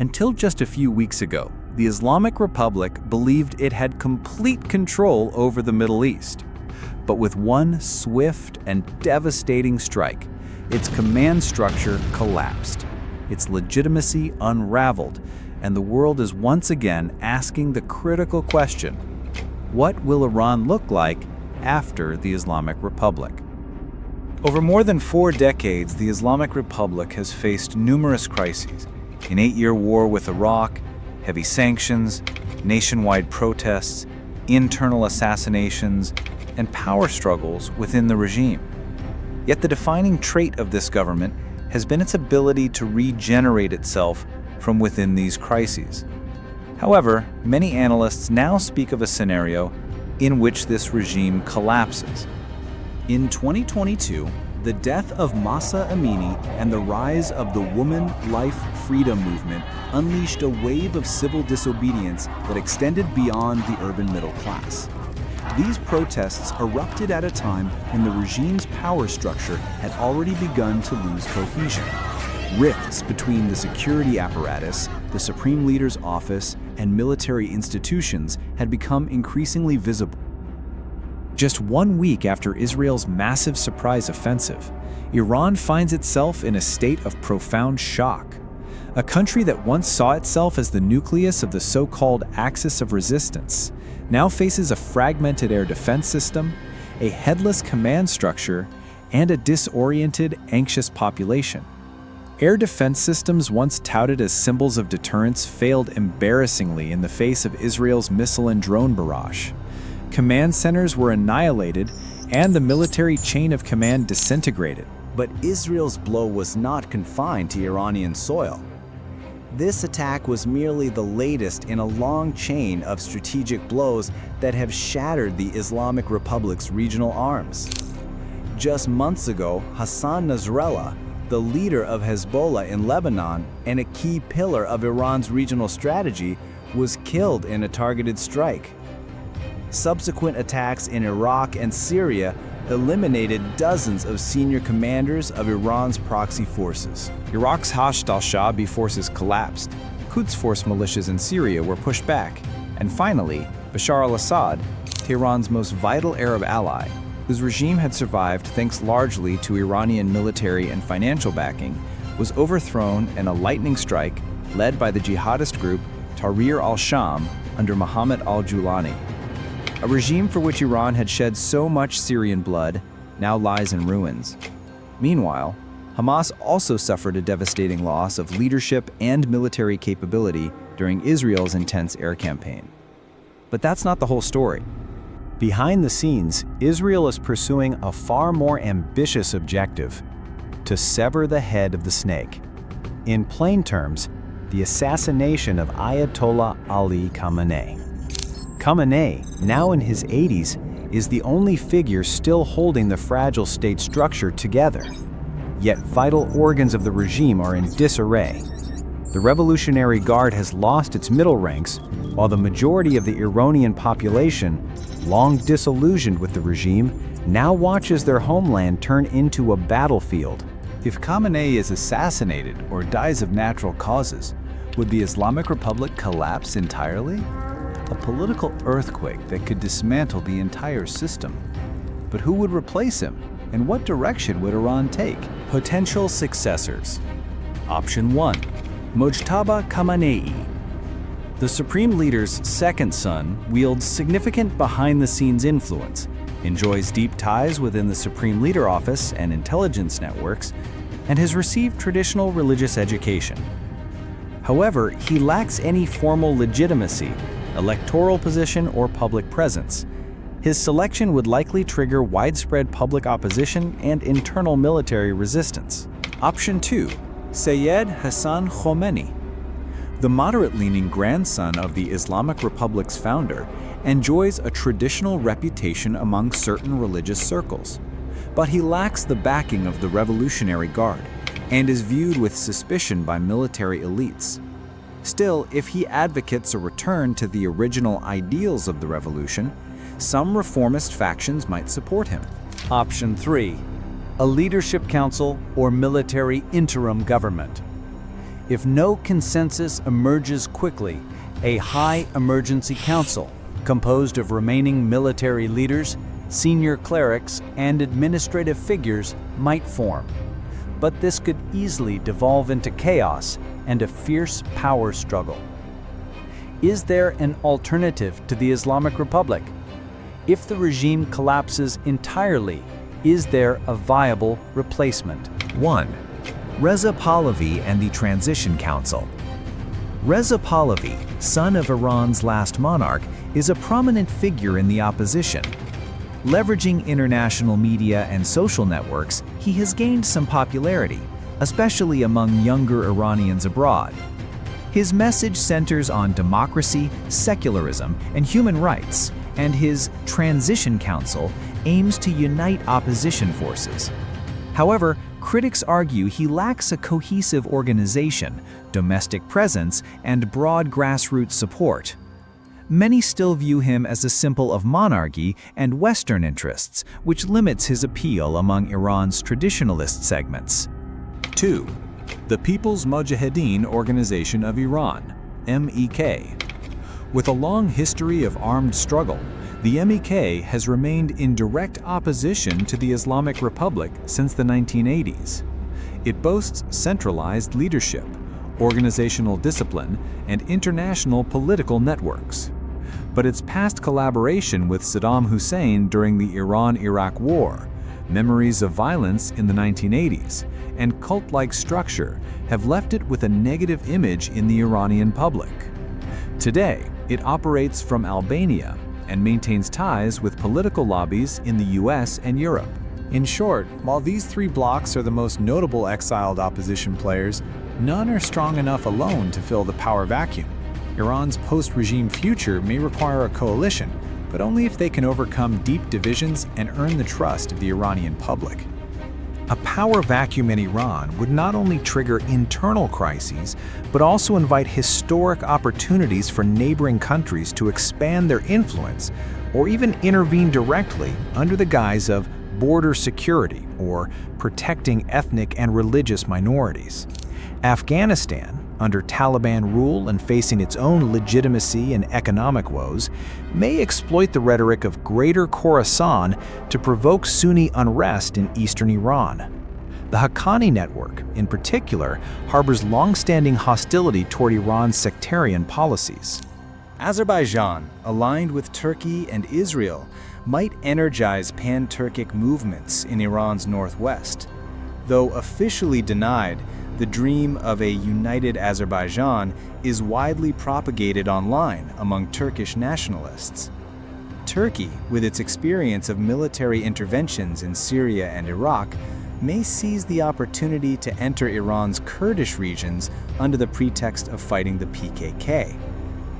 Until just a few weeks ago, the Islamic Republic believed it had complete control over the Middle East. But with one swift and devastating strike, its command structure collapsed, its legitimacy unraveled, and the world is once again asking the critical question: what will Iran look like after the Islamic Republic? Over more than 4 decades, the Islamic Republic has faced numerous crises: an 8-year war with Iraq, heavy sanctions, nationwide protests, internal assassinations, and power struggles within the regime. Yet the defining trait of this government has been its ability to regenerate itself from within these crises. However, many analysts now speak of a scenario in which this regime collapses. In 2022, the death of Mahsa Amini and the rise of the Woman Life Freedom movement unleashed a wave of civil disobedience that extended beyond the urban middle class. These protests erupted at a time when the regime's power structure had already begun to lose cohesion. Rifts between the security apparatus, the Supreme Leader's office, and military institutions had become increasingly visible. Just 1 week after Israel's massive surprise offensive, Iran finds itself in a state of profound shock. A country that once saw itself as the nucleus of the so-called axis of resistance now faces a fragmented air defense system, a headless command structure, and a disoriented, anxious population. Air defense systems once touted as symbols of deterrence failed embarrassingly in the face of Israel's missile and drone barrage. Command centers were annihilated, and the military chain of command disintegrated. But Israel's blow was not confined to Iranian soil. This attack was merely the latest in a long chain of strategic blows that have shattered the Islamic Republic's regional arms. Just months ago, Hassan Nasrallah, the leader of Hezbollah in Lebanon and a key pillar of Iran's regional strategy, was killed in a targeted strike. Subsequent attacks in Iraq and Syria eliminated dozens of senior commanders of Iran's proxy forces. Iraq's Hashd al-Shaabi forces collapsed, Quds Force militias in Syria were pushed back, and finally, Bashar al-Assad, Tehran's most vital Arab ally, whose regime had survived thanks largely to Iranian military and financial backing, was overthrown in a lightning strike led by the jihadist group Tahrir al-Sham under Mohammed al-Julani. A regime for which Iran had shed so much Syrian blood now lies in ruins. Meanwhile, Hamas also suffered a devastating loss of leadership and military capability during Israel's intense air campaign. But that's not the whole story. Behind the scenes, Israel is pursuing a far more ambitious objective: to sever the head of the snake. In plain terms, the assassination of Ayatollah Ali Khamenei. Khamenei, now in his 80s, is the only figure still holding the fragile state structure together. Yet vital organs of the regime are in disarray. The Revolutionary Guard has lost its middle ranks, while the majority of the Iranian population, long disillusioned with the regime, now watches their homeland turn into a battlefield. If Khamenei is assassinated or dies of natural causes, would the Islamic Republic collapse entirely? A political earthquake that could dismantle the entire system. But who would replace him? And what direction would Iran take? Potential successors. Option 1. Mojtaba Khamenei. The Supreme Leader's second son wields significant behind-the-scenes influence, enjoys deep ties within the Supreme Leader office and intelligence networks, and has received traditional religious education. However, he lacks any formal legitimacy, electoral position, or public presence. His selection would likely trigger widespread public opposition and internal military resistance. Option 2. Sayyid Hassan Khomeini. The moderate-leaning grandson of the Islamic Republic's founder enjoys a traditional reputation among certain religious circles, but he lacks the backing of the Revolutionary Guard and is viewed with suspicion by military elites. Still, if he advocates a return to the original ideals of the revolution, some reformist factions might support him. Option 3. A leadership council or military interim government. If no consensus emerges quickly, a high emergency council, composed of remaining military leaders, senior clerics, and administrative figures, might form. But this could easily devolve into chaos and a fierce power struggle. Is there an alternative to the Islamic Republic? If the regime collapses entirely, is there a viable replacement? 1. Reza Pahlavi and the Transition Council. Reza Pahlavi, son of Iran's last monarch, is a prominent figure in the opposition. Leveraging international media and social networks, he has gained some popularity, especially among younger Iranians abroad. His message centers on democracy, secularism, and human rights, and his Transition Council aims to unite opposition forces. However, critics argue he lacks a cohesive organization, domestic presence, and broad grassroots support. Many still view him as a symbol of monarchy and Western interests, which limits his appeal among Iran's traditionalist segments. 2. The People's Mujahideen Organization of Iran, MEK. With a long history of armed struggle, the MEK has remained in direct opposition to the Islamic Republic since the 1980s. It boasts centralized leadership, organizational discipline, and international political networks. But its past collaboration with Saddam Hussein during the Iran-Iraq War, memories of violence in the 1980s, and cult-like structure have left it with a negative image in the Iranian public. Today, it operates from Albania and maintains ties with political lobbies in the US and Europe. In short, while these three blocs are the most notable exiled opposition players, none are strong enough alone to fill the power vacuum. Iran's post-regime future may require a coalition, but only if they can overcome deep divisions and earn the trust of the Iranian public. A power vacuum in Iran would not only trigger internal crises, but also invite historic opportunities for neighboring countries to expand their influence or even intervene directly under the guise of border security or protecting ethnic and religious minorities. Afghanistan, under Taliban rule and facing its own legitimacy and economic woes, may exploit the rhetoric of Greater Khorasan to provoke Sunni unrest in eastern Iran. The Haqqani network, in particular, harbors long-standing hostility toward Iran's sectarian policies. Azerbaijan, aligned with Turkey and Israel, might energize pan-Turkic movements in Iran's northwest. Though officially denied, the dream of a united Azerbaijan is widely propagated online among Turkish nationalists. Turkey, with its experience of military interventions in Syria and Iraq, may seize the opportunity to enter Iran's Kurdish regions under the pretext of fighting the PKK.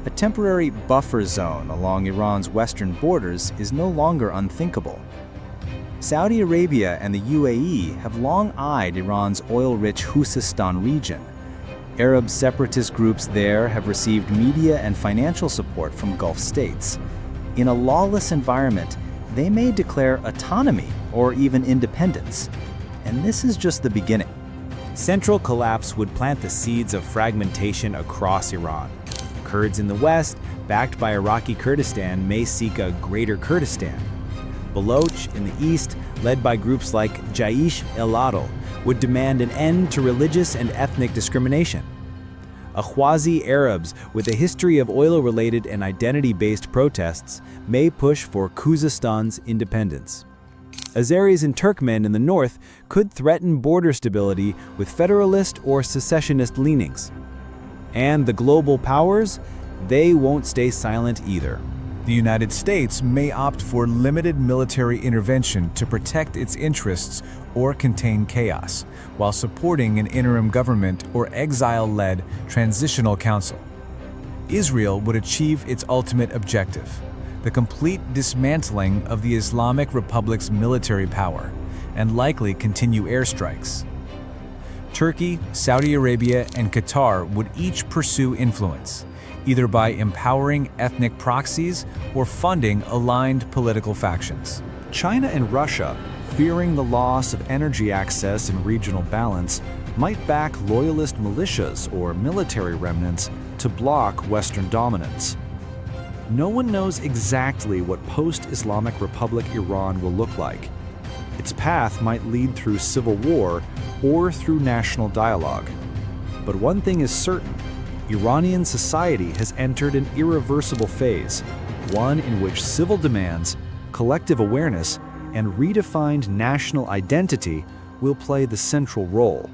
A temporary buffer zone along Iran's western borders is no longer unthinkable. Saudi Arabia and the UAE have long eyed Iran's oil-rich Khuzestan region. Arab separatist groups there have received media and financial support from Gulf states. In a lawless environment, they may declare autonomy or even independence. And this is just the beginning. Central collapse would plant the seeds of fragmentation across Iran. Kurds in the west, backed by Iraqi Kurdistan, may seek a Greater Kurdistan. Baloch in the east, led by groups like Jaish el-Adl, would demand an end to religious and ethnic discrimination. Ahwazi Arabs, with a history of oil-related and identity-based protests, may push for Khuzestan's independence. Azeris and Turkmen in the north could threaten border stability with federalist or secessionist leanings. And the global powers, they won't stay silent either. The United States may opt for limited military intervention to protect its interests or contain chaos, while supporting an interim government or exile-led transitional council. Israel would achieve its ultimate objective, the complete dismantling of the Islamic Republic's military power, and likely continue airstrikes. Turkey, Saudi Arabia, and Qatar would each pursue influence, either by empowering ethnic proxies or funding aligned political factions. China and Russia, fearing the loss of energy access and regional balance, might back loyalist militias or military remnants to block Western dominance. No one knows exactly what post-Islamic Republic Iran will look like. Its path might lead through civil war or through national dialogue. But one thing is certain: Iranian society has entered an irreversible phase, one in which civil demands, collective awareness, and redefined national identity will play the central role.